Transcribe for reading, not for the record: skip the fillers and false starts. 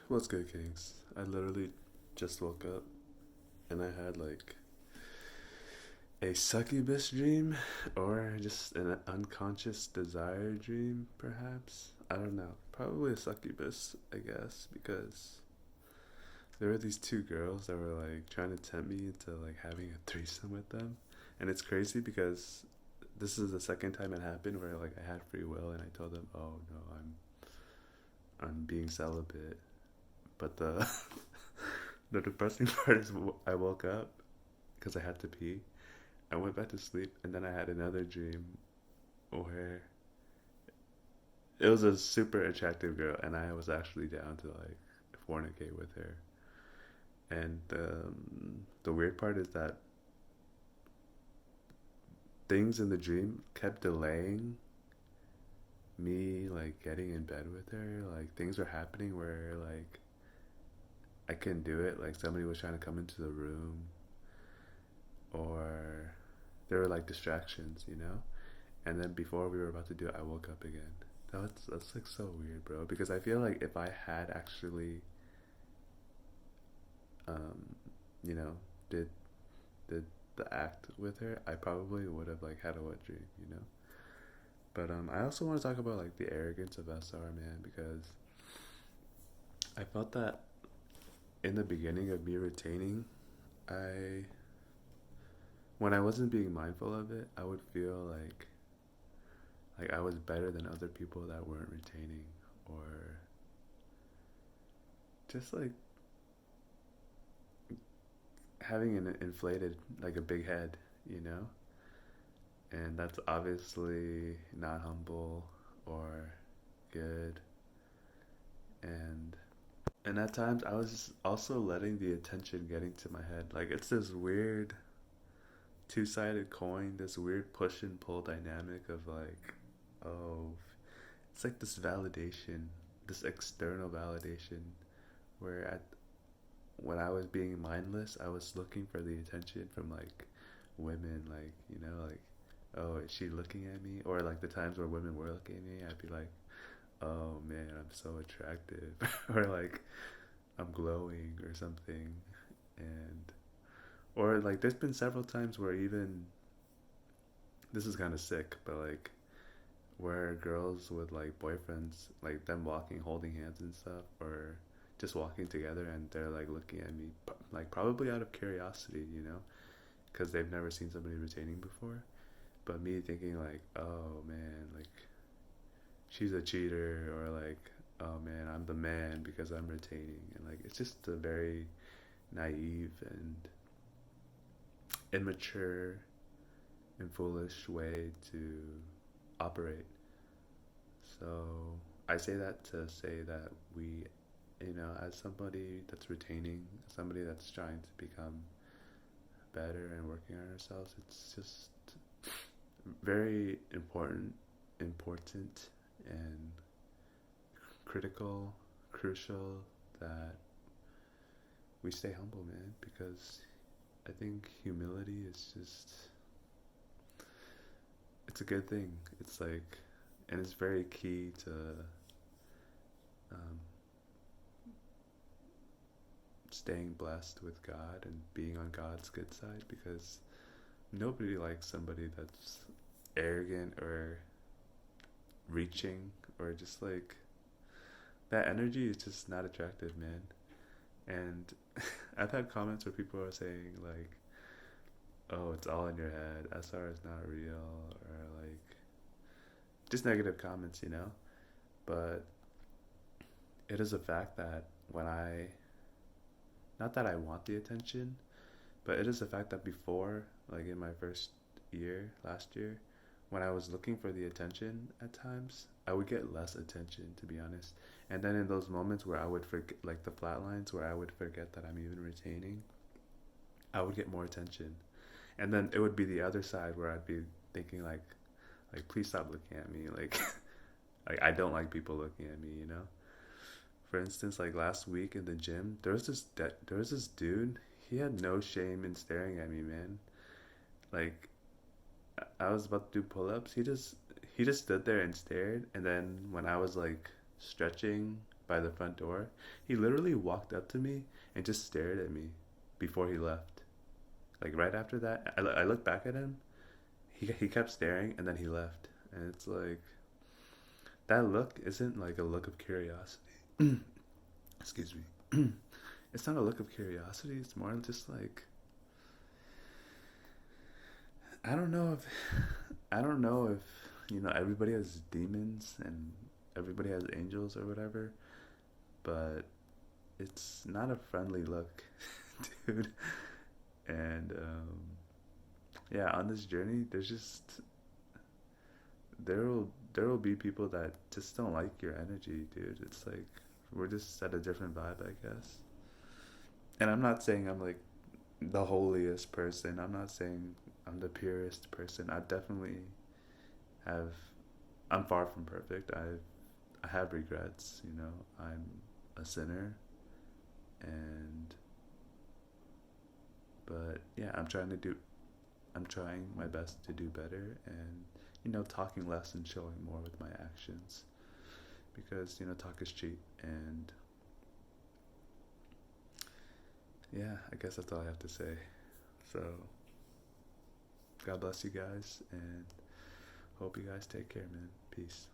What's good, Kings? I literally just woke up and I had like a succubus dream or just an unconscious desire dream, perhaps. I don't know. Probably a succubus, I guess, because there were these two girls that were like trying to tempt me into like having a threesome with them. And it's crazy because this is the second time it happened where like I had free will and I told them, "Oh no, I'm being celibate." But the depressing part is I woke up because I had to pee. I went back to sleep, and then I had another dream where it was a super attractive girl, and I was actually down to like fornicate with her. And the weird part is that things in the dream kept delaying me like getting in bed with her. Like things were happening where like I couldn't do it. Like somebody was trying to come into the room, or there were like distractions. And then before we were about to do it, I woke up again. That's like so weird, bro. Because I feel like if I had actually, um, you know, did did the act with her, I probably would have like had a wet dream. But I also want to talk about like the arrogance of SR, man, because I felt that in the beginning of me retaining, I when I wasn't being mindful of it, I would feel like I was better than other people that weren't retaining, or just like having an inflated like a big head. And that's obviously not humble or good. And and at times I was also letting the attention get into my head. Like it's this weird two-sided coin, this weird push and pull dynamic of like, oh, it's like this validation, this external validation, where when I was being mindless, I was looking for the attention from like women, like, oh, is she looking at me? Or like the times where women were looking at me, I'd be like, oh man, I'm so attractive, or like I'm glowing or something, and or like there's been several times where even this is kind of sick, but like where girls with like boyfriends, like them walking, holding hands and stuff, or just walking together, and they're like looking at me, like probably out of curiosity, because they've never seen somebody retaining before. But me thinking like, oh man, like she's a cheater, or like, oh man, I'm the man because I'm retaining, and like it's just a very naive and immature and foolish way to operate. So I say that to say that as somebody that's retaining, somebody that's trying to become better and working on ourselves, it's just very important, and critical, crucial that we stay humble, man, because I think humility is just, it's a good thing. It's like, and it's very key to um, staying blessed with God and being on God's good side, because nobody likes somebody that's arrogant or reaching, or just like that energy is just not attractive, man. And I've had comments where people are saying like, "Oh, it's all in your head. SR is not real," or like just negative comments. But it is a fact that when I, not that I want the attention, but it is a fact that before, like in my first year, last year, when I was looking for the attention at times, I would get less attention, to be honest. And then in those moments where I would forget, like the flatlines, where I would forget that I'm even retaining, I would get more attention. And then it would be the other side where I'd be thinking like please stop looking at me, like like I don't like people looking at me. For instance, like last week in the gym, there was this dude. He had no shame in staring at me, man. Like I was about to do pull-ups. He just stood there and stared. And then when I was like stretching by the front door, he literally walked up to me and just stared at me before he left. Like right after that, I looked back at him. He kept staring and then he left. And it's like that look isn't like a look of curiosity. Excuse me. It's not a look of curiosity. It's more just like I don't know if I don't know if everybody has demons and everybody has angels or whatever, but it's not a friendly look, dude. And yeah, on this journey, there will be people that just don't like your energy, dude. It's like we're just at a different vibe, I guess. And I'm not saying I'm like the holiest person. I'm not saying I'm the purest person. I definitely have. I'm far from perfect. I have regrets. I'm a sinner, and but yeah, I'm trying my best to do better, and talking less and showing more with my actions, because talk is cheap, and yeah, I guess that's all I have to say. So God bless you guys, and hope you guys take care, man. Peace.